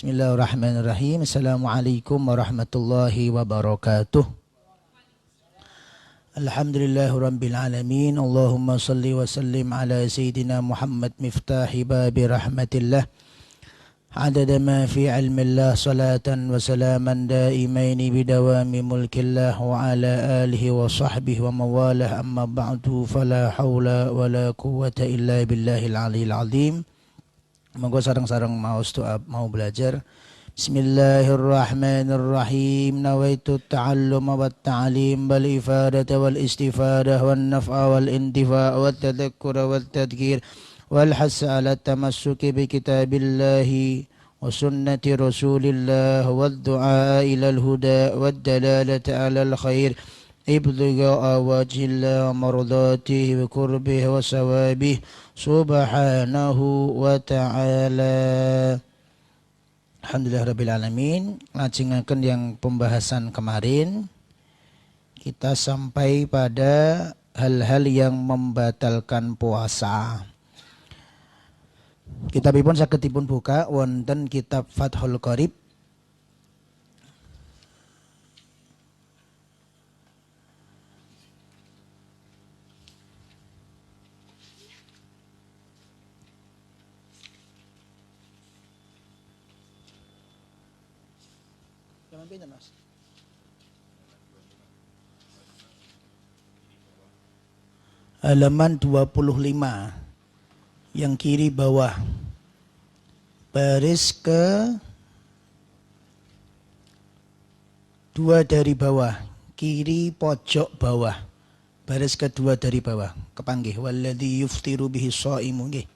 Bismillahirrahmanirrahim. Assalamualaikum warahmatullahi wabarakatuh. Alhamdulillahirabbil alamin. Allahumma salli wa sallim ala sayyidina Muhammad miftahi babi rahmatillah. Adada ma fi ilmillah salatan wa salaman daimaini bidawami mulkillah wa ala alihi wa sahbihi wa mawalah amma ba'du fala hawla wa la quwwata illa billahil aliyil azim. Monggo sareng-sareng mau belajar. Bismillahirrahmanirrahim. Nawaitu ta'alluma wat ta'lim bal ifadata wal istifadah wan naf'a wal intifa' wat tadhakkura wat tadhkir wal hassa ala tamassuki bi kitabillahi wa sunnati rasulillah wad du'a ila al huda wad dalalata ala al khair ibtigha'a wajhillah mardatihi wa qurbihi wa sawabihi subhanahu wa ta'ala. Alhamdulillahirabbil alamin. Lajengaken yang pembahasan kemarin kita sampai pada hal-hal yang membatalkan puasa. Kitabipun saged dipun buka wonten kitab Fathul Qorib halaman 25 yang kiri bawah, baris ke 2 dari bawah, kiri pojok bawah, baris kedua dari bawah, kepanggih walladzi yuftiru bihi shaimu nggih.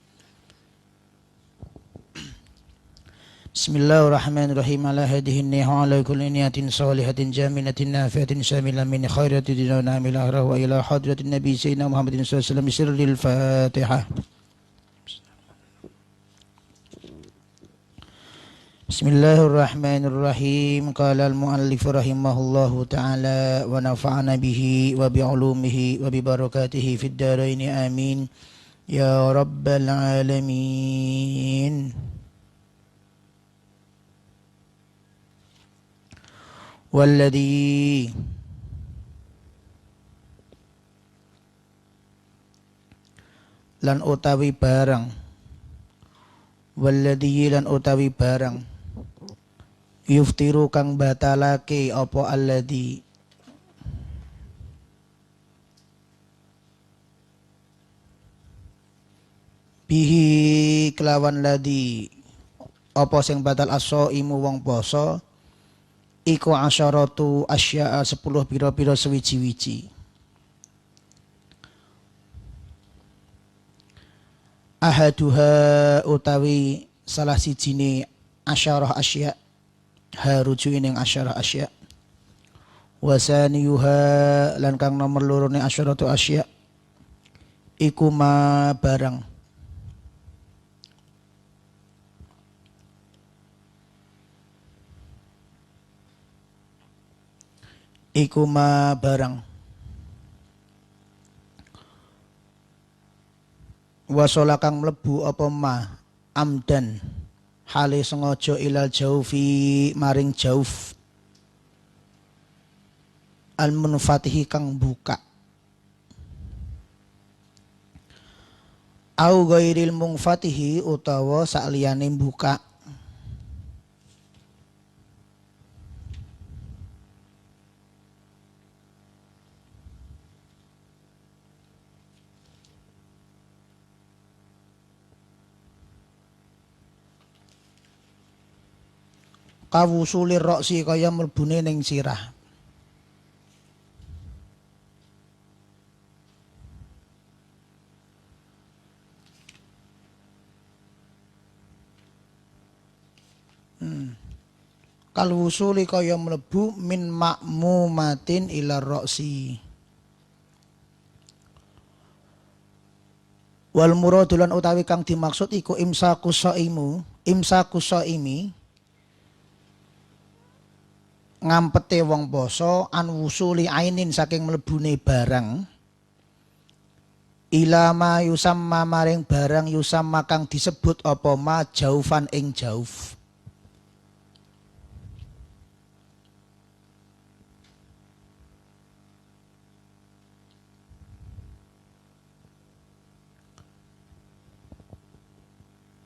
Bismillahirrahmanirrahim. Ala hadihin niha ala kulli niyatin salihatin jaminatin nafiatin syamilan min khairatin dinana amil akhirah wa ila hadratin nabi sayyidina Muhammadin sallallahu alaihi wasallam sirril Fatihah. Bismillahirrahmanirrahim. Qala al-muallif rahimahullahu ta'ala wa nafa'ana bihi wa bi'ulumihi wa bi barakatihi fid dharain amin ya rabbal alamin. Walladzi lan utawi barang, walladzi lan utawi barang yuftiru kang batalake apa alladzi bihi kelawan ladzi apa sing batal as-shaimu wong poso iku asyaratu asya'a 10 pira-pira sewiji-wiji. Ahaduha utawi salah sijine asyarah asya' haruju ing asyarah asya'. Wasaniyuha lan kang nomor loro ne asyaratu asya' iku ma barang iku ma barang wasala kang mlebu apa ma amdan hale sengaja ilal jaufi maring jauf al munfatihi kang buka au ghairil munfatihi utawa sakliyane buka. Kawusulir roksi kaya mlebune ning sirah. Kalwusuli kaya mlebu min makmumatin ila roksi. Wal muradulan utawi kang dimaksud iku imsaku shaimi ngampete wong poso an wusuli ainin saking mlebune barang ila ma yusamma maring barang yusamma kang disebut apa ma jaufan ing jauf.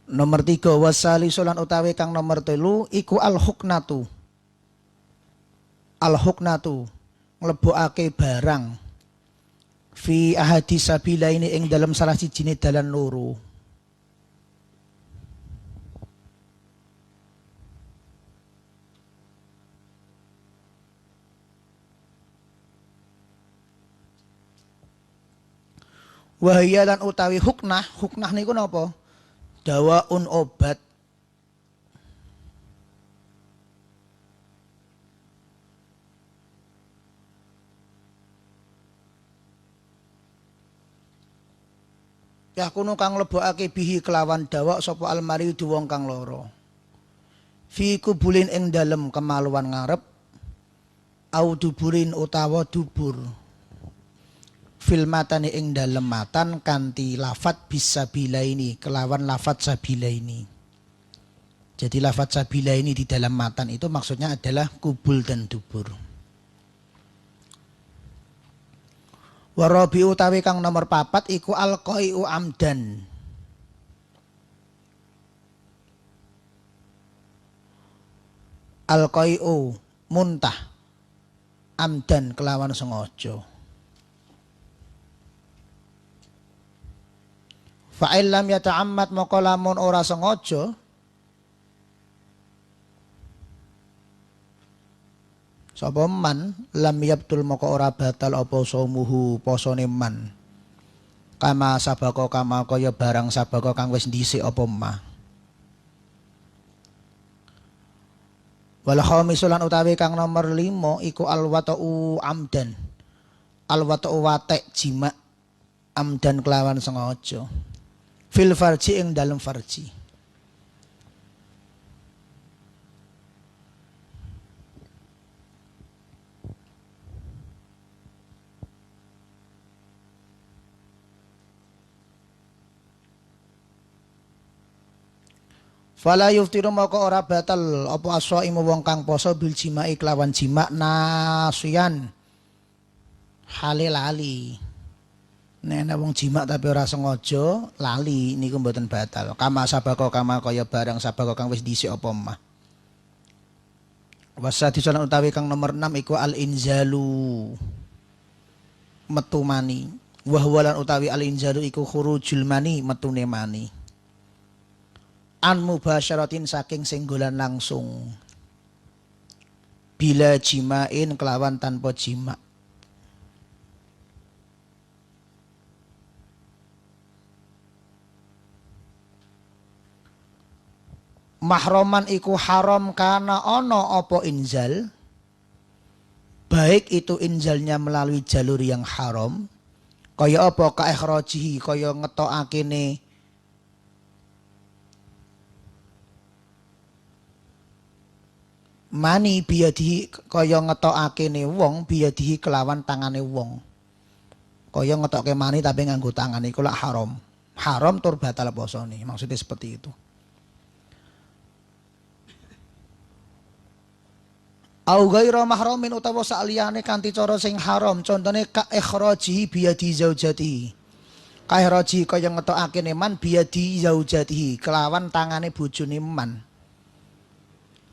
Nomor 3 wasalisu lan utawi kang nomor 3 iku al-huknatu. Al-huknatu nglebokake barang fi ahadi sabilaini ing dalam salah sijine dalan loro. Wahya lan utawi huknah, huknah niku napa? Dawaun obat. Ya kuno kang lebokake bihi kelawan dawa sapa almari wong kang loro. Fi kubulin ing dalem kemaluan ngarep au duburin utawa dubur. Fil matani ing dalem matan kanthi lafat bisabilaini kelawan lafat sabilaini. Jadi lafat sabilaini di dalam matan itu maksudnya adalah kubul dan dubur. Warabi utawi kang nomor 4 iku alqai'u amdan. Alqai'u muntah amdan kelawan sengaja. Fa'il lam yata'ammad maka lamun ora sengaja sapa man lam yabtul maka ora batal apa saumuhu posone man. Kama sabaka kama kaya barang sabaka kang wis dhisik apa ma. Wal khamisul lan utawi kang nomor 5 iku alwata'u amdan. Alwata'u watek jima amdan kelawan sengaja. Fil farji ing dalem farji. Fala yuftiru maka ora batal apa asaimu wong kang poso bil jimai kelawan jima nasiyan hale lali. Nek wong jima tapi ora sengaja lali niku mboten batal. Kama sabako kama kaya barang sabako kang wis dhisik apa mah. Wasati salat utawi kang nomor 6 iku al inzalu metu mani. Wahwalan utawi al inzalu iku khurujul mani metune mani. An mubasyaratin saking senggolan langsung. Bila jimain kelawan tanpa jima. Mahroman iku haram karena ono opo inzal. Baik itu inzalnya melalui jalur yang haram. Kaya apa ka ikhrajihi kaya ngetokakene mani biyadihi kaya ngetokakene wong biyadihi kelawan tangane wong. Kaya ngetokke mani tapi nganggo tangan iku lak haram. Haram tur batal posone. Maksudnya seperti itu. Au ghaira mahramin utawa saliyane kanthi cara sing haram, contone ka ikhrajihi biyadi zaujatihi. Ka ikhraji kaya ngetokake man biyadi zaujatihi kelawan tangane bojone man.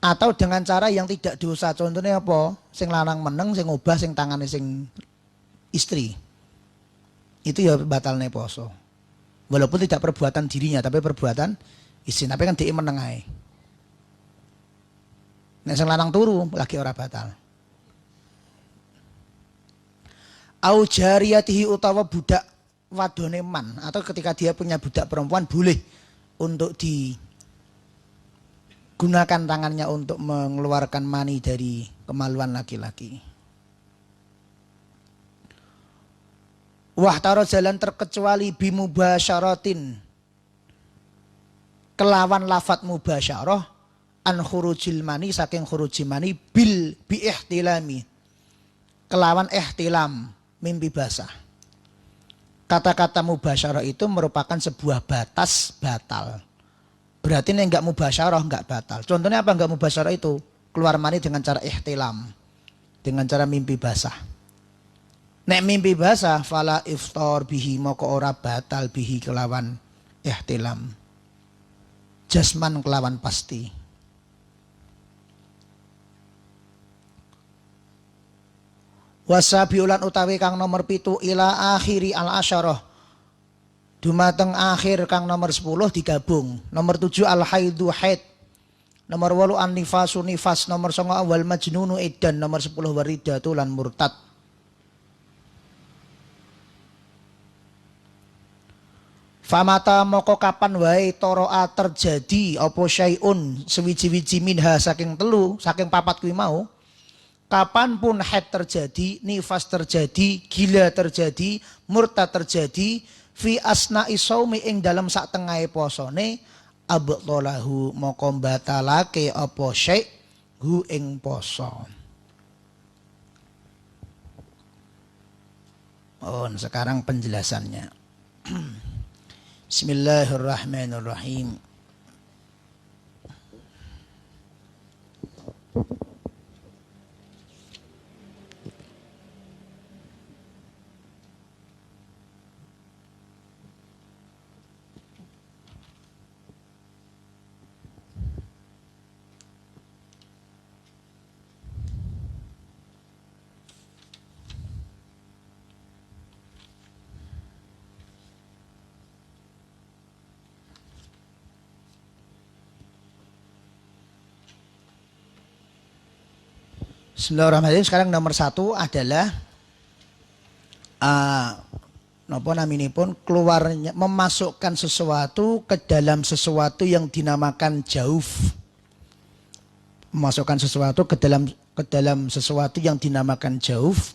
Atau dengan cara yang tidak dosa, contohnya apa? Sing lanang meneng, sing obah sing tangane sing istri. Itu ya batalne poso. Walaupun tidak perbuatan dirinya tapi perbuatan istri, tapi kan dhek meneng ae. Nek sing lanang turu lagi ora batal. Au jariyatihi utawa budak wadone man atau ketika dia punya budak perempuan boleh untuk digunakan tangannya untuk mengeluarkan mani dari kemaluan laki-laki. Wahtaro jalan terkecuali bimubasyaratin kelawan lafat mubasyarah an khurujil mani saking khuruji mani bil bi ihtilami kelawan ihtilam mimpi basah. Kata-kata mubasyarah itu merupakan sebuah batas batal. Berarti nek enggak mubasyarah enggak batal. Contohnya apa enggak mubasyarah itu? Keluar mani dengan cara ihtilam. Dengan cara mimpi basah. Nek mimpi basah fala iftar bihi maka ora batal bihi kelawan ihtilam. jasman kelawan pasti. Wasabiulan utawi kang nomor 7 ila akhiri al asyarah dumateng akhir kang nomor 10 digabung. Nomor 7 al haidu haid, nomor 8 an nifasu nifas, nomor 9 wal majnunu idan, nomor 10 waridatu lan murtad. Famata moko kapan wae toroa terjadi apa syai'un sewiji-wiji minha saking telu saking papat kuwi mau, kapanpun haid terjadi, nifas terjadi, gila terjadi, murtad terjadi, fi asna'i shaumi ing dalam sak tengahe posone, abtalahu moko batalake apa syai' hu ing poso. Oh, sekarang penjelasannya. Bismillahirrahmanirrahim. Bismillahirrahmanirrahim. Sekarang nomor 1 adalah napa naminipun keluarnya memasukkan sesuatu ke dalam sesuatu yang dinamakan jauf. Memasukkan sesuatu ke dalam sesuatu yang dinamakan jauf.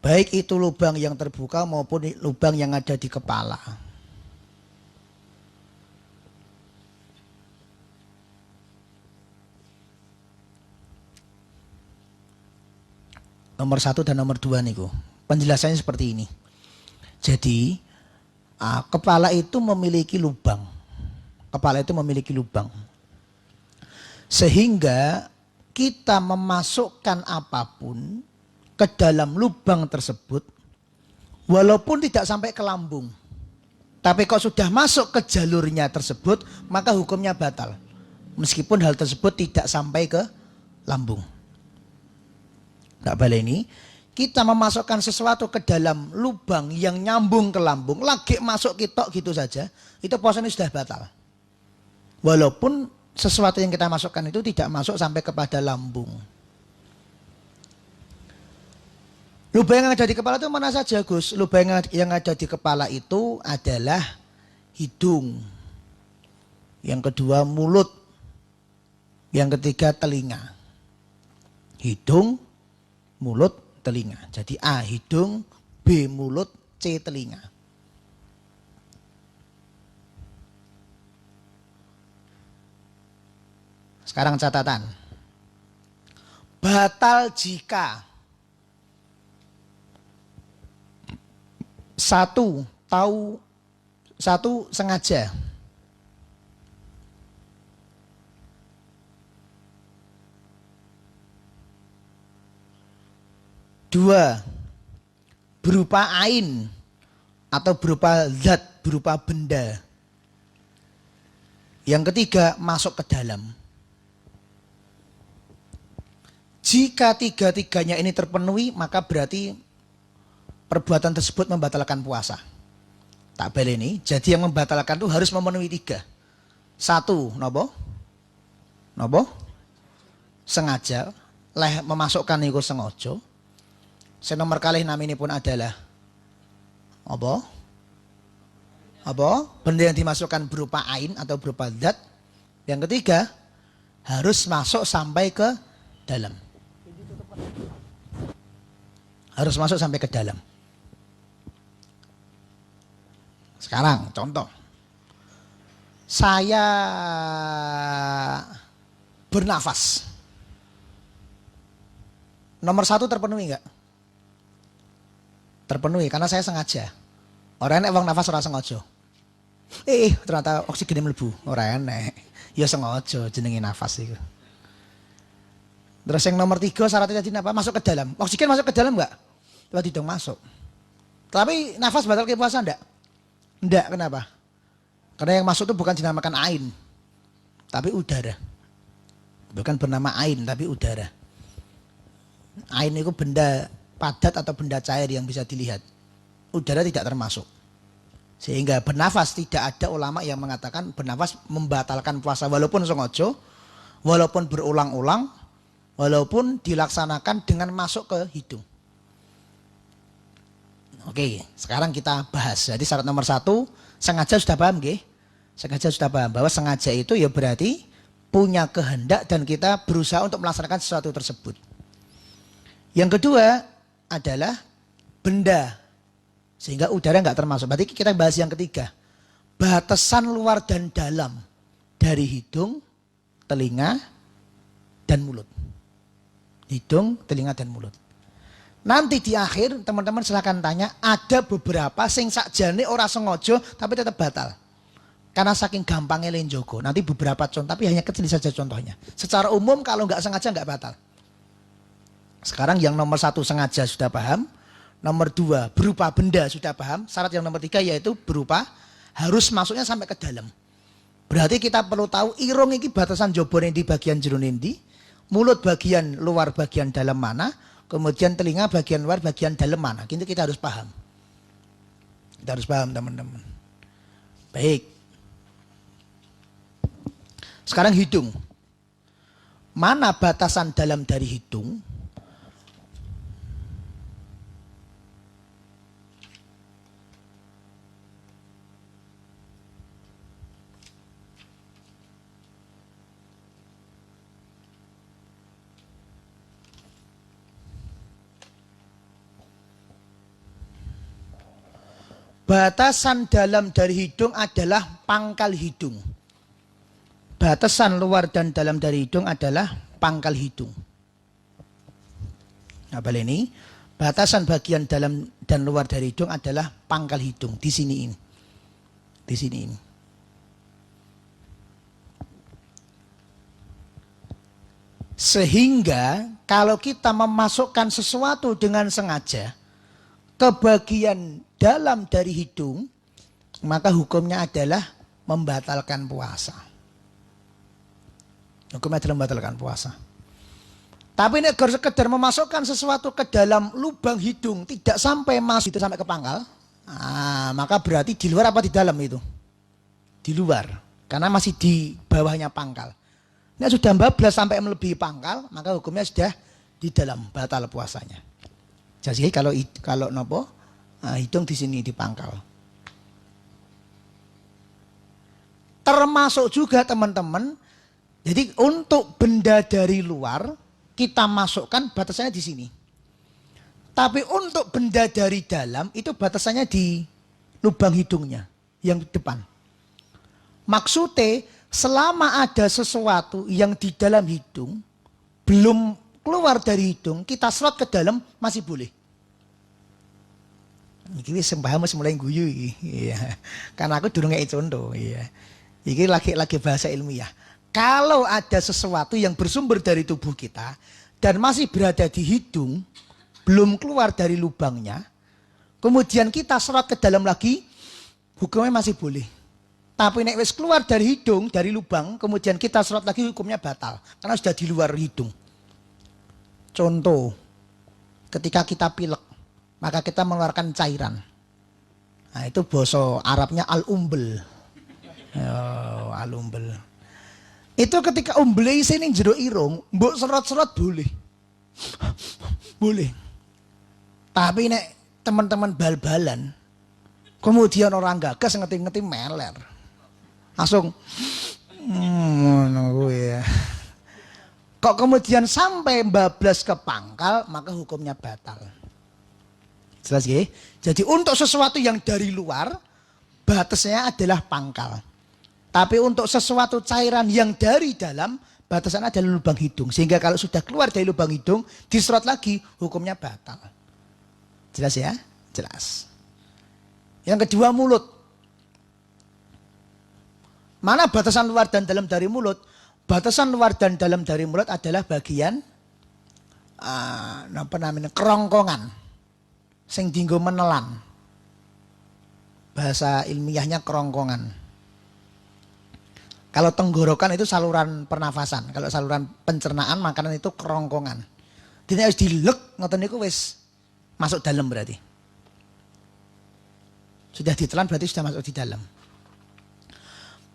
Baik itu lubang yang terbuka maupun lubang yang ada di kepala. Nomor 1 dan nomor 2 niku. Penjelasannya seperti ini. Jadi kepala itu memiliki lubang. Kepala itu memiliki lubang. Sehingga kita memasukkan apapun ke dalam lubang tersebut walaupun tidak sampai ke lambung. Tapi kok sudah masuk ke jalurnya tersebut, maka hukumnya batal. Meskipun hal tersebut tidak sampai ke lambung. Nggak baleni, kita memasukkan sesuatu ke dalam lubang yang nyambung ke lambung, lagi masuk kitok gitu saja, itu puasanya sudah batal. Walaupun sesuatu yang kita masukkan itu tidak masuk sampai kepada lambung. Lubang yang ada di kepala itu mana saja, Gus? Lubang yang ada di kepala itu adalah hidung. Yang kedua mulut. Yang ketiga telinga. Hidung, mulut, telinga. Jadi A hidung, B mulut, C telinga. Sekarang catatan. Batal jika satu sengaja, dua berupa ain atau berupa zat, berupa benda. Yang ketiga masuk ke dalam. Jika tiga-tiganya ini terpenuhi, maka berarti perbuatan tersebut membatalkan puasa. Tak baleni, jadi yang membatalkan itu harus memenuhi 3. 1, nopo? Sengaja, memasukkan niku sengaja. Senomor kalih naminipun adalah apa? Benda yang dimasukkan berupa ain atau berupa zat. Yang ketiga, harus masuk sampai ke dalam. Harus masuk sampai ke dalam. Sekarang contoh. Saya bernafas. Nomor 1 terpenuhi enggak? Terpenuhi karena saya sengaja. Orang enek wong nafas ora sengaja. Ternyata oksigen mlebu, ora enek. Ya sengaja jenenge nafas iku. Terus yang nomor 3 syaratnya tadi apa? Masuk ke dalam. Oksigen masuk ke dalam enggak? Coba didong masuk. Tapi nafas batal ke puasa enggak? Enggak, kenapa? Karena yang masuk itu bukan dinamakan ain, tapi udara. Bukan bernama ain, tapi udara. Ain itu benda padat atau benda cair yang bisa dilihat. Udara tidak termasuk. Sehingga bernafas, tidak ada ulama yang mengatakan bernafas membatalkan puasa. Walaupun sengaja, walaupun berulang-ulang, walaupun dilaksanakan dengan masuk ke hidung. Oke, sekarang kita bahas. Jadi syarat nomor 1, sengaja sudah paham nggih? Sengaja sudah paham bahwa sengaja itu ya berarti punya kehendak dan kita berusaha untuk melaksanakan sesuatu tersebut. Yang kedua adalah benda, sehingga udara nggak termasuk. Berarti kita bahas yang ketiga, batasan luar dan dalam dari hidung, telinga, dan mulut. Hidung, telinga, dan mulut. Nanti di akhir teman-teman silahkan tanya, ada beberapa sing sakjane ora sengaja tapi tetap batal. Karena saking gampangnya lenjogo. Nanti beberapa contoh, tapi hanya kecil saja contohnya. Secara umum kalau nggak sengaja nggak batal. Sekarang yang nomor 1 sengaja sudah paham. Nomor 2 berupa benda sudah paham. Syarat yang nomor 3 yaitu berupa harus masuknya sampai ke dalam. Berarti kita perlu tahu irung ini batasan jobone di bagian jero ndi, mulut bagian luar bagian dalam mana, kemudian telinga bagian luar bagian dalam mana. Itu kita harus paham. Kita harus paham teman-teman. Baik. Sekarang hidung. Mana batasan dalam dari hidung? Batasan dalam dari hidung adalah pangkal hidung. Batasan luar dan dalam dari hidung adalah pangkal hidung. Apa ini? Batasan bagian dalam dan luar dari hidung adalah pangkal hidung. Di sini ini. Di sini ini. Sehingga kalau kita memasukkan sesuatu dengan sengaja ke bagian dalam dari hidung, maka hukumnya adalah membatalkan puasa. Hukumnya adalah membatalkan puasa. Tapi ini sekedar memasukkan sesuatu ke dalam lubang hidung, tidak sampai masuk itu sampai ke pangkal, maka berarti di luar apa di dalam itu? Di luar, karena masih di bawahnya pangkal. Ini sudah bablas sampai melebihi pangkal, maka hukumnya sudah di dalam, batal puasanya. Jadi kalau nopo, hidung di sini di pangkal. Termasuk juga teman-teman. Jadi untuk benda dari luar kita masukkan batasannya di sini. Tapi untuk benda dari dalam itu batasannya di lubang hidungnya yang depan. Maksudnya selama ada sesuatu yang di dalam hidung belum keluar dari hidung, kita slot ke dalam masih boleh. Iki wis paham mulai guyu iki. Iya. Karena aku durung ngeki contoh, iya. Iki lagi bahasa ilmiah. Kalau ada sesuatu yang bersumber dari tubuh kita dan masih berada di hidung, belum keluar dari lubangnya, kemudian kita serot ke dalam lagi, hukumnya masih boleh. Tapi nek wis keluar dari hidung, dari lubang, kemudian kita serot lagi, hukumnya batal karena sudah di luar hidung. Contoh, ketika kita pilek, maka kita mengeluarkan cairan. Nah, itu bahasa Arabnya al-umbel. Oh, al-umbel. Itu ketika umbel isi ning jero irung, mbok serot-serot boleh. Boleh. Tapi nek teman-teman bal-balan, kemudian orang gagas ngeti-ngeti meler. Langsung ngono ya. Kok kemudian sampai bablas ke pangkal, maka hukumnya batal. Jelas ya? Jadi untuk sesuatu yang dari luar, batasnya adalah pangkal. Tapi untuk sesuatu cairan yang dari dalam, batasannya adalah lubang hidung. Sehingga kalau sudah keluar dari lubang hidung, diserot lagi, hukumnya batal. Jelas ya? Jelas. Yang kedua, mulut. Mana batasan luar dan dalam dari mulut? Batasan luar dan dalam dari mulut adalah bagian kerongkongan. Sing dinggo menelan. Bahasa ilmiahnya kerongkongan. Kalau tenggorokan itu saluran pernafasan, kalau saluran pencernaan makanan itu kerongkongan. Dene harus dilek ngoten niku wis masuk dalam berarti. Sudah ditelan berarti sudah masuk di dalam.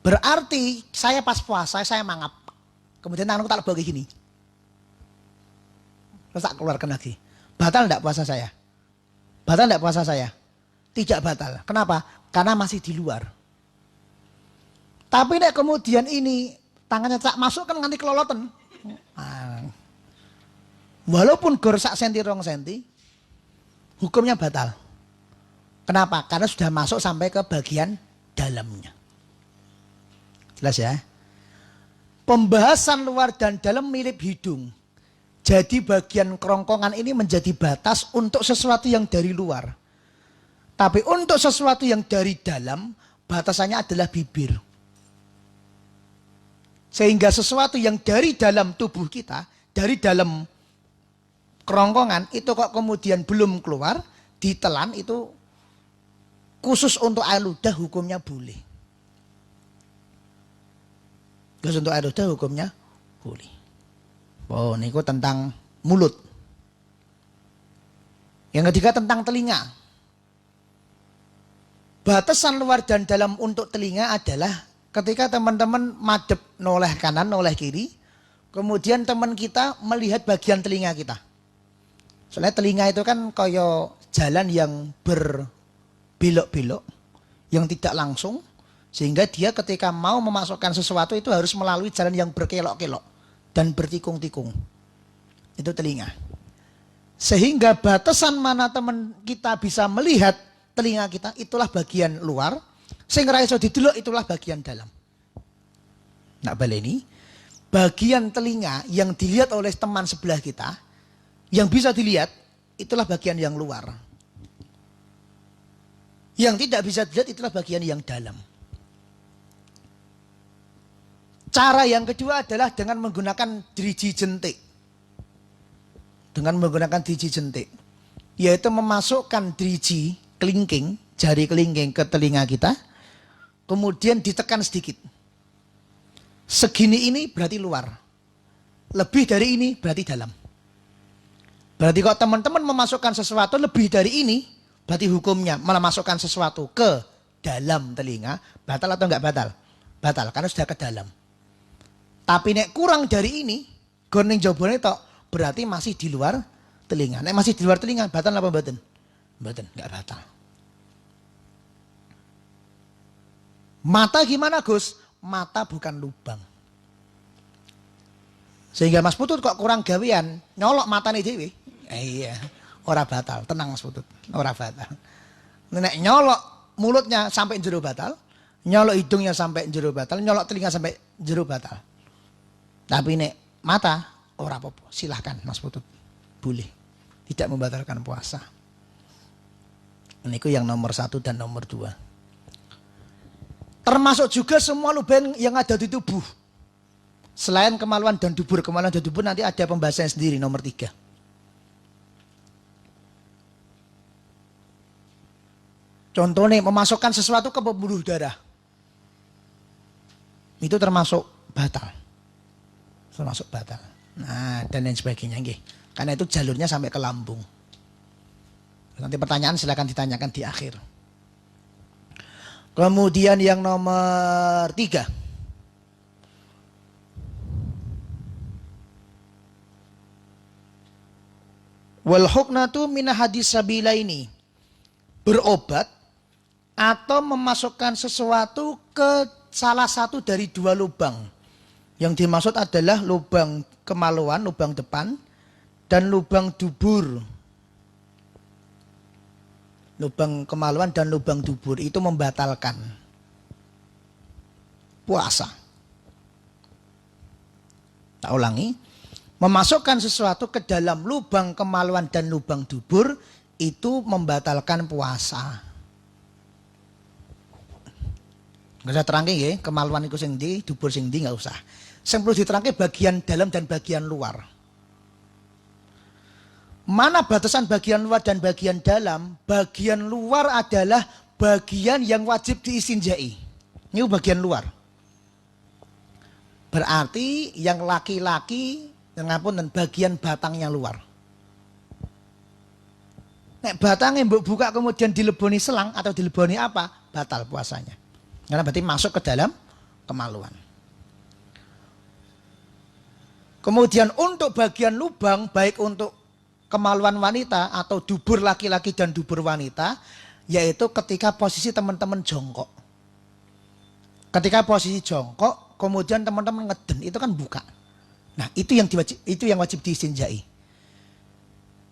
Berarti saya pas puasa saya mangap. Kemudian tanganku tak lebok gini. Terus tak keluarkan lagi. Batal enggak puasa saya? Batal enggak puasa saya? Tidak batal. Kenapa? Karena masih di luar. Tapi nek kemudian ini tangannya tak masuk kan nganti keloloten. Walaupun gor sak senti rong senti, hukumnya batal. Kenapa? Karena sudah masuk sampai ke bagian dalamnya. Jelas ya? Pembahasan luar dan dalam mirip hidung. Jadi bagian kerongkongan ini menjadi batas untuk sesuatu yang dari luar. Tapi untuk sesuatu yang dari dalam, batasannya adalah bibir. Sehingga sesuatu yang dari dalam tubuh kita, dari dalam kerongkongan, itu kok kemudian belum keluar, ditelan itu khusus untuk air ludah hukumnya boleh. Khusus untuk air ludah hukumnya boleh. Oh, ini tentang mulut. Yang ketiga tentang telinga. Batasan luar dan dalam untuk telinga adalah ketika teman-teman madep noleh kanan, noleh kiri, kemudian teman kita melihat bagian telinga kita. Soalnya telinga itu kan kayak jalan yang berbelok-belok, yang tidak langsung, sehingga dia ketika mau memasukkan sesuatu itu harus melalui jalan yang berkelok-kelok dan bertikung-tikung. Itu telinga. Sehingga batasan mana teman kita bisa melihat telinga kita, itulah bagian luar. Sehingga iso didelok itulah bagian dalam. Nak baleni, bagian telinga yang dilihat oleh teman sebelah kita, yang bisa dilihat, itulah bagian yang luar. Yang tidak bisa dilihat itulah bagian yang dalam. Cara yang kedua adalah dengan menggunakan driji jentik. Dengan menggunakan driji jentik. Yaitu memasukkan driji kelingking, jari kelingking ke telinga kita. Kemudian ditekan sedikit. Segini ini berarti luar. Lebih dari ini berarti dalam. Berarti kalau teman-teman memasukkan sesuatu lebih dari ini, berarti hukumnya memasukkan sesuatu ke dalam telinga, batal atau enggak batal? Batal, karena sudah ke dalam. Tapi nek kurang dari ini, gorning jabone tok, berarti masih di luar telinga. Nek masih di luar telinga, batal apa mboten? Mboten, enggak batal. Mata gimana Gus? Mata bukan lubang. Sehingga Mas Putut kok kurang gawean, nyolok matane dhewe. Iya, ora batal, tenang Mas Putut, ora batal. Nek nyolok mulutnya sampai jero batal, nyolok hidungnya sampai jero batal, nyolok telinga sampai jero batal. Tapi nek mata ora apa-apa, silahkan Mas Putut. Boleh. Tidak membatalkan puasa. Ini yang nomor 1 dan nomor 2. Termasuk juga semua lubang yang ada di tubuh. Selain kemaluan dan dubur. Kemaluan dan dubur nanti ada pembahasannya sendiri nomor 3. Contohnya memasukkan sesuatu ke pembuluh darah. Itu termasuk batal. Termasuk batal. Nah, dan lain sebagainya. Karena itu jalurnya sampai ke lambung. Nanti pertanyaan silakan ditanyakan di akhir. Kemudian yang nomor 3. Wal huknatu min hadis sabila ini. Berobat atau memasukkan sesuatu ke salah satu dari 2 lubang. Yang dimaksud adalah lubang kemaluan, lubang depan, dan lubang dubur. Lubang kemaluan dan lubang dubur itu membatalkan puasa. Tak ulangi, memasukkan sesuatu ke dalam lubang kemaluan dan lubang dubur itu membatalkan puasa. Nggak usah terangke ya, kemaluan itu sing ndi, dubur sing ndi nggak usah. Yang perlu diterangke bagian dalam dan bagian luar. Mana batasan bagian luar dan bagian dalam? Bagian luar adalah bagian yang wajib diistinjai. Ini bagian luar. Berarti yang laki-laki ngapun dan bagian batangnya luar. Nek batangnya mbok buka kemudian dileboni selang atau dileboni apa, batal puasanya. Karena berarti masuk ke dalam kemaluan. Kemudian untuk bagian lubang, baik untuk kemaluan wanita atau dubur laki-laki dan dubur wanita, yaitu ketika posisi teman-teman jongkok. Ketika posisi jongkok, kemudian teman-teman ngeden, itu kan buka. Nah, itu yang wajib diistinjai.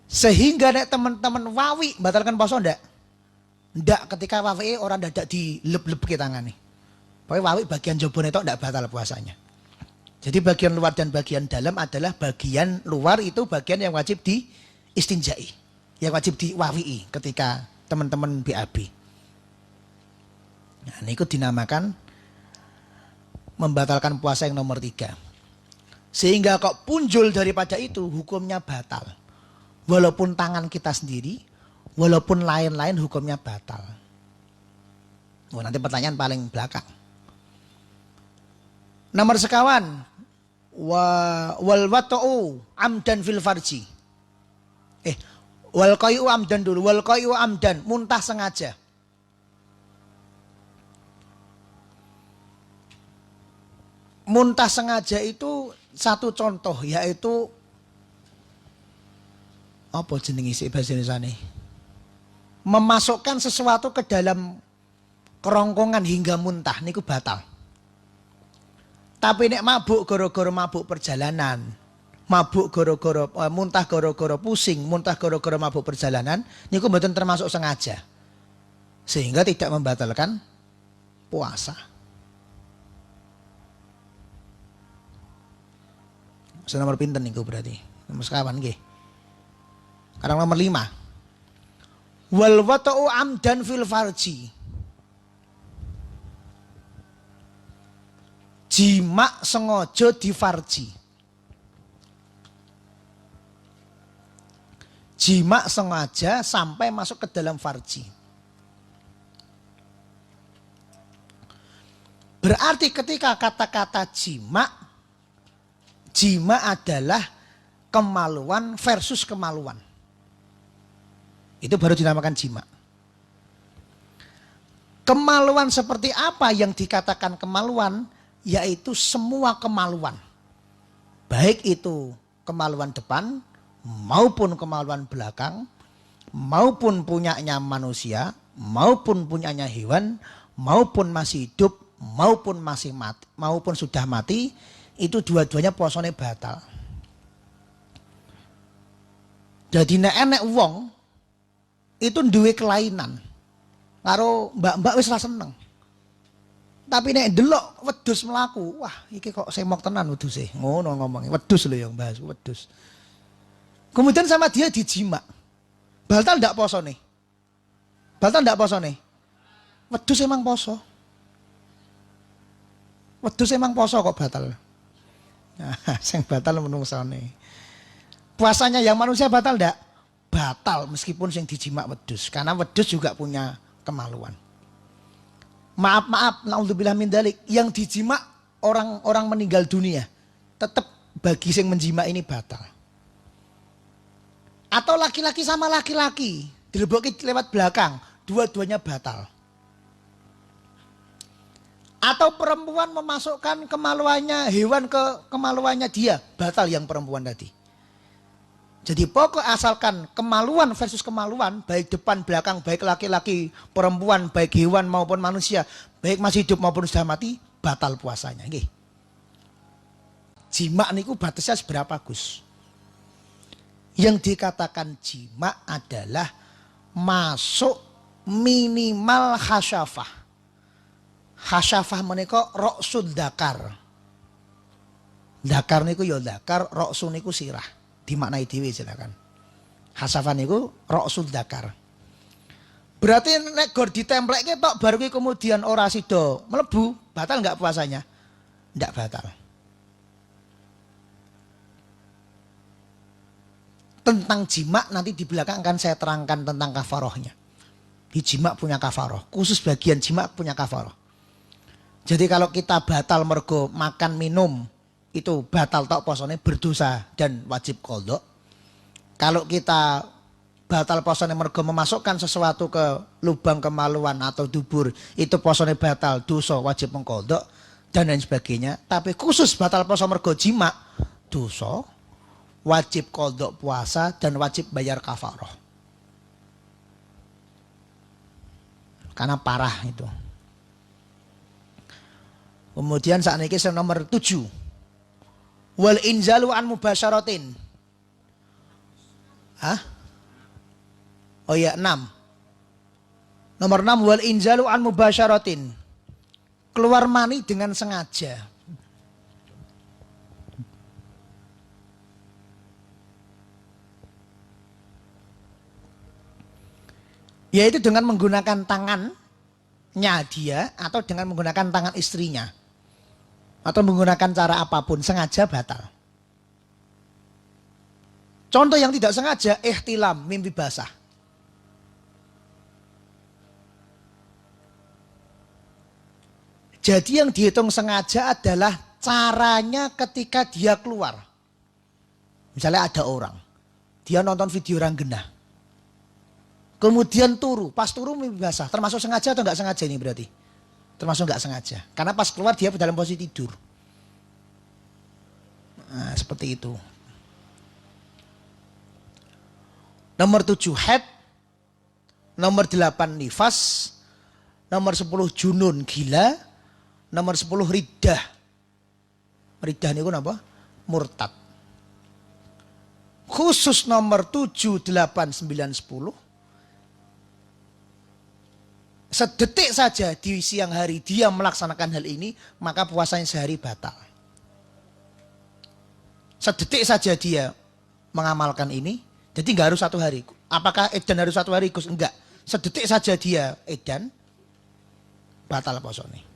Sehingga nek teman-teman wawi batalkan puasa ndak? Ndak, ketika wawi orang dadak dileb-leb ke tangan nih. Pokoknya wawi bagian jobone itu ndak batal puasanya. Jadi bagian luar dan bagian dalam adalah bagian luar itu bagian yang wajib diistinjai. Yang wajib diwawi ketika teman-teman BAB. Nah, ini dinamakan membatalkan puasa yang nomor 3. Sehingga kok punjul daripada itu hukumnya batal. Walaupun tangan kita sendiri, walaupun lain-lain hukumnya batal. Oh, nanti pertanyaan paling belakang. Nomor sekawan, wal wata'u amdan fil farji. Wal qai'u amdan dulu, wal qai'u amdan, muntah sengaja. Muntah sengaja itu satu contoh, yaitu apa jeneng isi bahasa Indonesia nih? Memasukkan sesuatu ke dalam kerongkongan hingga muntah niku batal. Tapi nek mabuk gara-gara mabuk perjalanan, mabuk gara-gara muntah gara-gara pusing, muntah gara-gara mabuk perjalanan, niku mboten termasuk sengaja. Sehingga tidak membatalkan puasa. Nomor pinten niku berarti? Nomor sekawan nggih. Sekarang nomor 5. Wal wata'u amdan fil farji. Jima sengaja di farji. Jima sengaja sampai masuk ke dalam farji. Berarti ketika kata-kata jima, jima adalah kemaluan versus kemaluan. Itu baru dinamakan jima. Kemaluan seperti apa yang dikatakan kemaluan? Yaitu semua kemaluan. Baik itu kemaluan depan maupun kemaluan belakang, maupun punyanya manusia, maupun punyanya hewan, maupun masih hidup, maupun masih mati, maupun sudah mati, itu dua-duanya puasane batal. Jadi nek enek wong itu duwe kelainan karo mbak-mbak wis ra seneng. Tapi nek delok wedhus mlaku, wah iki kok semok tenan wedhuse. Ngono ngomongnya, wedhus lho yang bahas, wedhus. Kemudian sama dia dijima. Batal ndak posone? Batal ndak posone? Wedhus emang poso. Wedhus emang poso kok batal. Nah, sing batal menungsane. Puasanya yang manusia batal ndak? Batal meskipun sing dijima wedhus, karena wedhus juga punya kemaluan. Maaf, naudzubillah min dzalik, yang dijima orang meninggal dunia, tetap bagi yang menjima ini batal. Atau laki-laki sama laki-laki, dileboki lewat belakang, dua-duanya batal. Atau perempuan memasukkan kemaluannya hewan ke kemaluannya dia, batal yang perempuan tadi. Jadi pokok asalkan kemaluan versus kemaluan, baik depan belakang, baik laki-laki, perempuan, baik hewan maupun manusia, baik masih hidup maupun sudah mati, batal puasanya. Nggih. Jima niku batasnya seberapa, Gus? Yang dikatakan jima adalah masuk minimal khasyafah. Khasyafah menika ra'sul dakar. Dakar niku ya dakar, ra'sul niku sirah. Dimaknai dhewe silakan. Hasafan niku ra'sul dakar. Berarti nek gor ditemplekke tok baru kemudian ora sida mlebu, batal enggak puasanya? Enggak batal. Tentang jima nanti di belakang akan saya terangkan tentang kafarohnya. Di jima punya kafaroh, khusus bagian jima punya kafaroh. Jadi kalau kita batal mergo makan minum itu batal tok posone berdosa dan wajib qadha. Kalau kita batal posone mergo memasukkan sesuatu ke lubang kemaluan atau dubur itu posone batal dosa wajib mengqadha dan lain sebagainya. Tapi khusus batal poso mergo jima dosa wajib qadha puasa dan wajib bayar kafarah. Karena parah itu. Kemudian saat ini yang nomor 7. Wal inzalu an mubasyaratin. Hah? Oh iya 6. Nomor 6 wal inzalu an mubasyaratin. Keluar mani dengan sengaja. Yaitu dengan menggunakan tangannya dia atau dengan menggunakan tangan istrinya. Atau menggunakan cara apapun sengaja batal. Contoh yang tidak sengaja ihtilam mimpi basah. Jadi yang dihitung sengaja adalah caranya ketika dia keluar. Misalnya ada orang, dia nonton video ranggena. Kemudian turu, pas turu mimpi basah. Termasuk sengaja atau enggak sengaja ini berarti? Termasuk enggak sengaja. Karena pas keluar dia dalam posisi tidur. Nah, seperti itu. Nomor 7 haid. Nomor 8 nifas. Nomor 10 junun gila. Nomor 10 riddah. Riddah ini apa? Murtad. Khusus nomor 7, 8, 9, 10. Sedetik saja di siang hari dia melaksanakan hal ini, maka puasanya sehari batal. Sedetik saja dia mengamalkan ini, jadi nggak harus 1 hari. Apakah edan harus 1 hari? Enggak. Sedetik saja dia edan, batal posone.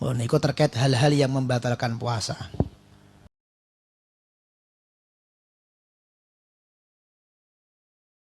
Oh, ini terkait hal-hal yang membatalkan puasa.